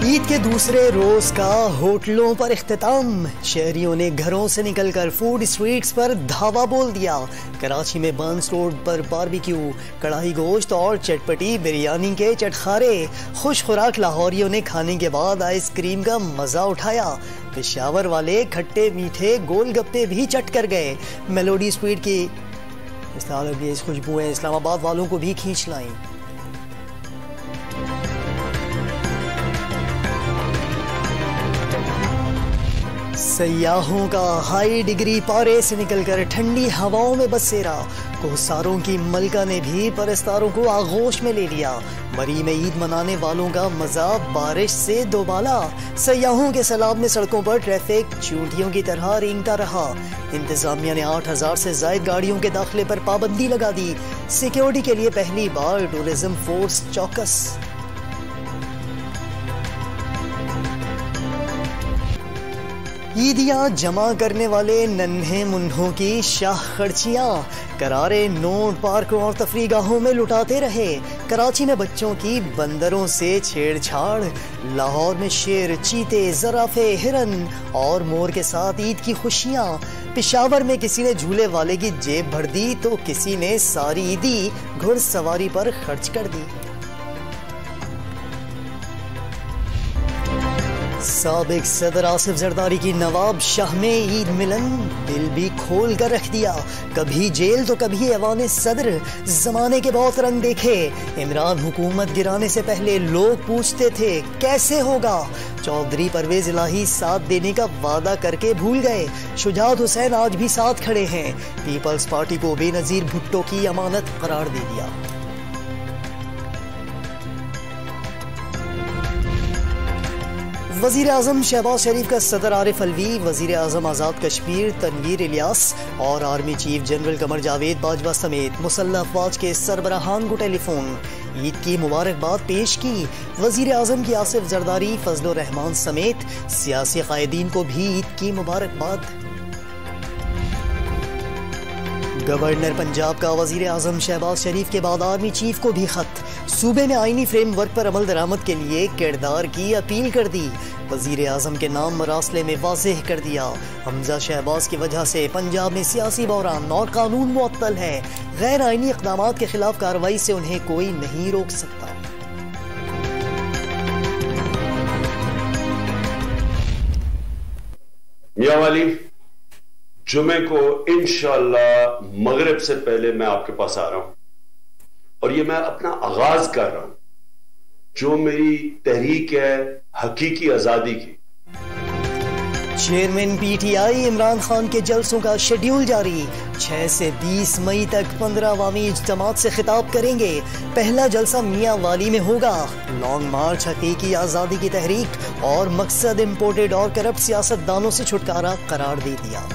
ईद के दूसरे रोज का होटलों पर इख्तिताम। शहरियों ने घरों से निकलकर फूड स्ट्रीट्स पर धावा बोल दिया। कराची में बर्न्स रोड पर बारबेक्यू, कढ़ाई गोश्त और चटपटी बिरयानी के चटखारे। खुश खुराक लाहौरियों ने खाने के बाद आइसक्रीम का मजा उठाया। पेशावर वाले खट्टे मीठे गोलगप्पे भी चट कर गए। मेलोडी स्वीट की इस खुशबुएं इस्लामाबाद वालों को भी खींच लाई। सयाहों का हाई डिग्री पारे से निकलकर ठंडी हवाओं में बसेरा। कोहसारों की मलका ने भी परस्तारों को आगोश में ले लिया। मरी में ईद मनाने वालों का मजा बारिश से दोबाला। सयाहों के सैलाब में सड़कों पर ट्रैफिक चूंटियों की तरह रेंगता रहा। इंतजामिया ने 8000 से ज्यादा गाड़ियों के दाखिले पर पाबंदी लगा दी। सिक्योरिटी के लिए पहली बार टूरिज्म फोर्स चौकस। ईदियां जमा करने वाले नन्हे मुन्नों की शाह खर्चियां करारे नोट पार्कों और तफरीगाहों में लुटाते रहे। कराची में बच्चों की बंदरों से छेड़छाड़। लाहौर में शेर, चीते, जराफे, हिरन और मोर के साथ ईद की खुशियां। पेशावर में किसी ने झूले वाले की जेब भर दी तो किसी ने सारी ईदी घुड़सवारी पर खर्च कर दी। साबिक सदर आसिफ जरदारी की नवाब शाह में ईद मिलन दिल भी खोल कर रख दिया। कभी जेल तो कभी ऐवान सदर। जमाने के बहुत रंग देखे। इमरान हुकूमत गिराने से पहले लोग पूछते थे कैसे होगा। चौधरी परवेज इलाही साथ देने का वादा करके भूल गए। शुजात हुसैन आज भी साथ खड़े हैं। पीपल्स पार्टी को बेनजीर भुट्टो की अमानत करार दे दिया। वजीर आजम शहबाज शरीफ का सदर आरिफ अलवी, वजीर आजम आज़ाद कश्मीर तनवीर इलियास और army chief general Qamar Javed Bajwa समेत मुसल्लह अफवाज के सरबराहान को टेलीफोन ईद की मुबारकबाद पेश की। वजीर आजम की आसिफ जरदारी, फजल रहमान समेत सियासी कायदीन को भी ईद की मुबारकबाद। गवर्नर पंजाब का वजीर आजम शहबाज शरीफ के बाद आर्मी चीफ को भी खत। सूबे में आईनी फ्रेमवर्क पर अमल दरामद के लिए किरदार की अपील कर दी। वजीर आजम के नाम मरासले में वाज़ेह कर दिया। हमजा शहबाज की वजह से पंजाब में सियासी बहरान और कानून मुअत्तल है। गैर आईनी इक़दामात के खिलाफ कार्रवाई से उन्हें कोई नहीं रोक सकता। मियां वाली, जुमे को इंशाअल्लाह मगरिब से पहले मैं आपके पास आ रहा हूं और ये मैं अपना आगाज कर रहा हूं जो मेरी तहरीक है हकीकी आजादी की। चेयरमैन पीटीआई इमरान खान के जलसों का शेड्यूल जारी। 6 से 20 मई तक 15 अवामी इज्तिमात से खिताब करेंगे। पहला जलसा मियां वाली में होगा। लॉन्ग मार्च हकीकी आजादी की तहरीक और मकसद इम्पोर्टेड और करप्ट सियासतदानों से छुटकारा करार दे दिया।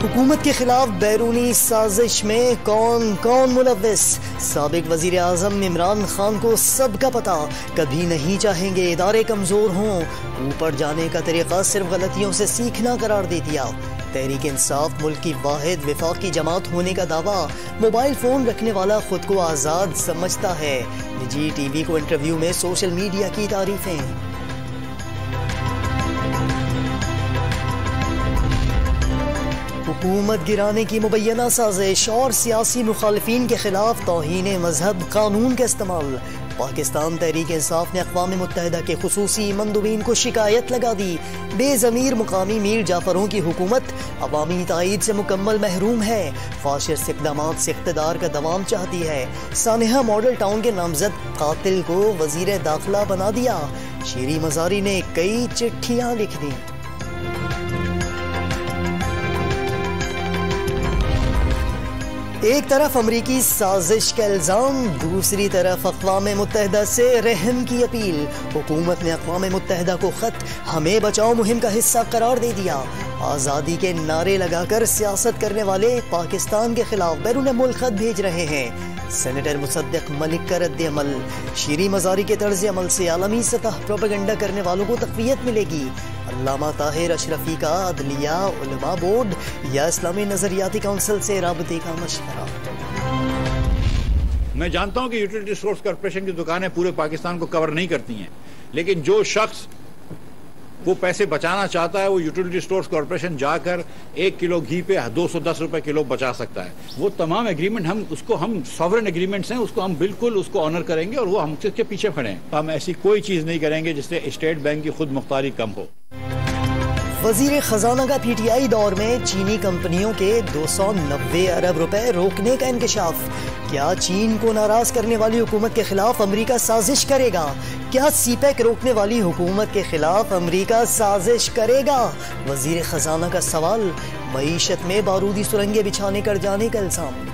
हुकूमत के खिलाफ बैरूनी साजिश में कौन कौन मुलव्विस। साबिक वजीर आजम इमरान खान को सबका पता। कभी नहीं चाहेंगे इदारे कमजोर हों। ऊपर जाने का तरीका सिर्फ गलतियों से सीखना करार दे दिया। तहरीक इंसाफ मुल्क की वाहिद विफाकी जमात होने का दावा। मोबाइल फोन रखने वाला खुद को आजाद समझता है। निजी टीवी को इंटरव्यू में सोशल मीडिया की तारीफें। हुकूमत गिराने की मुबैना साजिश और सियासी मुखालिफिन के खिलाफ तौहीन मजहब कानून का इस्तेमाल। पाकिस्तान तहरीक इंसाफ ने अक़वाम मुत्तहिदा के खुसूसी मंदूबीन को शिकायत लगा दी। बेज़मीर मुकामी मीर जाफरों की हुकूमत अवामी ताईद से मुकम्मल महरूम है। फाशिस्ट इक़दामात से इक़्तिदार का दवाम चाहती है। सानिहा मॉडल टाउन के नामजद कातिल को वज़ीर दाखिला बना दिया। शीरी मज़ारी ने कई चिट्ठियाँ लिख दी। एक तरफ अमरीकी साजिश का इल्जाम, दूसरी तरफ अक़वाम मुत्तहिदा से रहम की अपील। हुकूमत ने अक़वाम मुत्तहिदा को खत हमें बचाओ मुहिम का हिस्सा करार दे दिया। आज़ादी के नारे लगाकर सियासत करने वाले पाकिस्तान के खिलाफ बैरून मुल्क खत भेज रहे हैं। सेनेटर मुसद्दिक मलिक का रद्द अमल। शीरी मज़ारी के तर्ज अमल से आलमी सतह प्रोपेगेंडा करने वालों को तक़वियत मिलेगी। अल्लामा ताहिर अशरफी का अदलिया, उलमा बोर्ड या इस्लामी नजरियाती काउंसिल से राबते का मशवरा। मैं जानता हूं कि यूटिलिटी स्टोर्स कॉर्पोरेशन की दुकानें पूरे पाकिस्तान को कवर नहीं करती हैं, लेकिन जो शख्स वो पैसे बचाना चाहता है वो यूटिलिटी स्टोर्स कॉर्पोरेशन जाकर 1 किलो घी पे 210 रुपए किलो बचा सकता है। वो तमाम एग्रीमेंट हम सॉवरेन एग्रीमेंट्स हैं, उसको हम बिल्कुल उसको ऑनर करेंगे और वो हम इसके पीछे खड़े हैं। हम ऐसी कोई चीज नहीं करेंगे जिससे स्टेट बैंक की खुद मुख्तारी कम हो। वजीर खजाना का पीटीआई दौर में चीनी कंपनियों के 290 अरब रुपए रोकने का इंकशाफ। क्या चीन को नाराज करने वाली हुकूमत के खिलाफ अमेरिका साजिश करेगा? क्या सीपैक रोकने वाली हुकूमत के खिलाफ अमेरिका साजिश करेगा? वजीर खजाना का सवाल। मईशत में बारूदी सुरंगें बिछाने कर जाने का इल्जाम।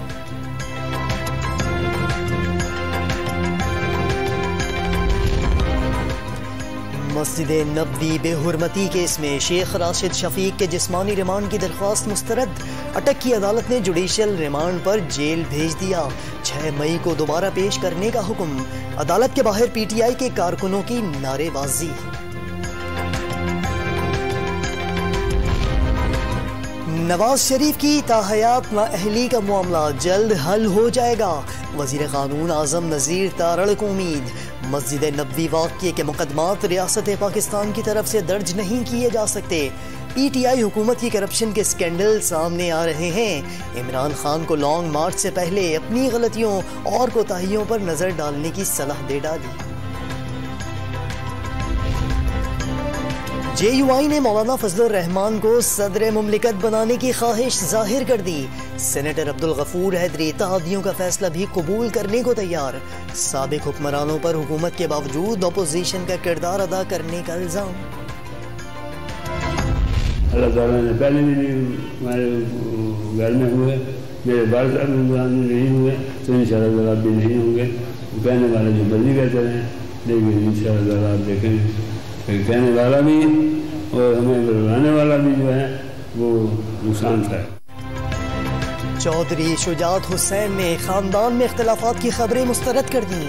मस्जिद नबवी बेहुरमती केस में शेख राशिद शफीक के जिस्मानी रिमांड की दरख्वास्त मुस्तरद। अटक की अदालत ने जुडिशल रिमांड पर जेल भेज दिया। 6 मई को दोबारा पेश करने का हुक्म। अदालत के बाहर पीटीआई के कारकुनों की नारेबाजी। नवाज शरीफ की ताहयात नाअहली का मामला जल्द हल हो जाएगा। वजीर कानून आजम नजीर तारड़ को उम्मीद। मस्जिद नबवी वाक़ये के मुकदमात रियासत पाकिस्तान की तरफ से दर्ज नहीं किए जा सकते। पीटीआई हुकूमत की करप्शन के स्कैंडल सामने आ रहे हैं। इमरान खान को लॉन्ग मार्च से पहले अपनी गलतियों और कोताहियों पर नजर डालने की सलाह दे डाली। JUI ने मौलाना फजलुर रहमान को सदर मुमलिकत बनाने की ख्वाहिश जाहिर कर दी। सेनेटर अब्दुल गफूर हैदरी इत्तेहादियों का फैसला भी कबूल करने को तैयार। साबिक हुक्मरानों पर हुकूमत के बावजूद अपोजिशन का किरदार अदा करने का इल्जाम। अल्लाह ताला ने पहले भी हमारे घर में हुए, मेरे बाल नहीं हुए, तो इंशाअल्लाह आप भी नहीं होंगे। कहने वाले जो बल्ली कहते हैं, लेकिन इंशाअल्लाह आप देखेंगे कहने वाला भी और हमें बुलाने वाला भी जो है वो नुकसान था। चौधरी शुजात हुसैन ने खानदान में इख्तिलाफात की खबरें मुस्तरद कर दी।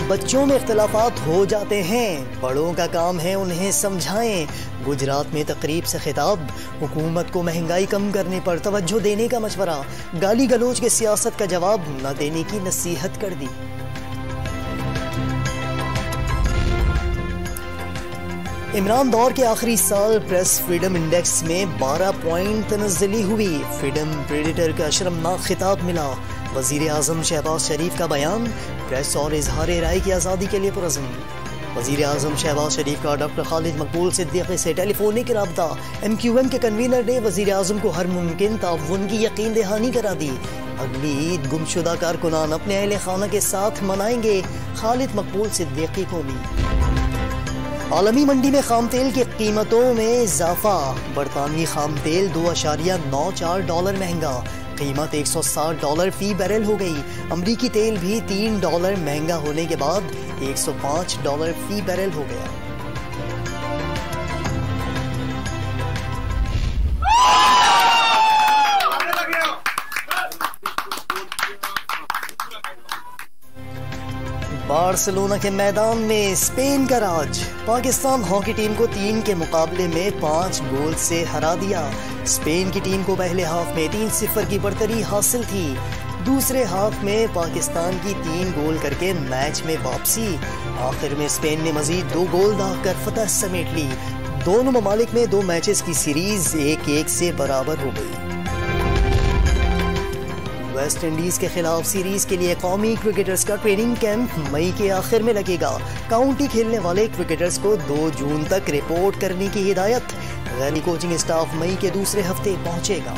बच्चों में इख्तिलाफात हो जाते हैं, बड़ों का काम है उन्हें समझाएं। गुजरात में तकरीब से खिताब। हुकूमत को महंगाई कम करने पर तवज्जो देने का मशवरा। गाली गलोच के सियासत का जवाब न देने की नसीहत कर दी। इमरान दौर के आखिरी साल प्रेस फ्रीडम इंडेक्स में 12 पॉइंट तनज़्ज़ुली हुई। फ्रीडम प्रेडेटर का शर्मनाक खिताब मिला। वज़ीर आज़म शहबाज शरीफ का बयान। प्रेस और इजहार राय की आज़ादी के लिए पुरज़्म। वज़ीर आज़म शहबाज शरीफ का डॉक्टर खालिद मकबूल सिद्दीकी से टेलीफोनिक रब्ता। MQM के कन्वीनर ने वज़ीर आज़म को हर मुमकिन ताउन की यकीन दहानी करा दी। अगली ईद गुमशुदा कारकुनान अपने अहले खाना के साथ मनाएंगे। खालिद मकबूल सिद्दीकी को उम्मीद। आलमी मंडी में खाम तेल की कीमतों में इजाफा। बरतानवी खाम तेल $2.94 महंगा। कीमत $160 फी बैरल हो गई। अमरीकी तेल भी $3 महंगा होने के बाद $105 फी बैरल हो गया। बार्सिलोना के मैदान में स्पेन का राज। पाकिस्तान हॉकी टीम को 3 के मुकाबले में 5 गोल से हरा दिया। स्पेन की टीम को पहले हाफ में 3-0 की बढ़तरी हासिल थी। दूसरे हाफ में पाकिस्तान की 3 गोल करके मैच में वापसी। आखिर में स्पेन ने मजीद 2 गोल दागकर फतह समेट ली। दोनों ममालिक में 2 मैचेस की सीरीज 1-1 से बराबर हो गई। वेस्ट इंडीज के खिलाफ सीरीज के लिए कौमी क्रिकेटर्स का ट्रेनिंग कैंप मई के आखिर में लगेगा। काउंटी खेलने वाले क्रिकेटर्स को 2 जून तक रिपोर्ट करने की हिदायत। गैली कोचिंग स्टाफ मई के दूसरे हफ्ते पहुंचेगा।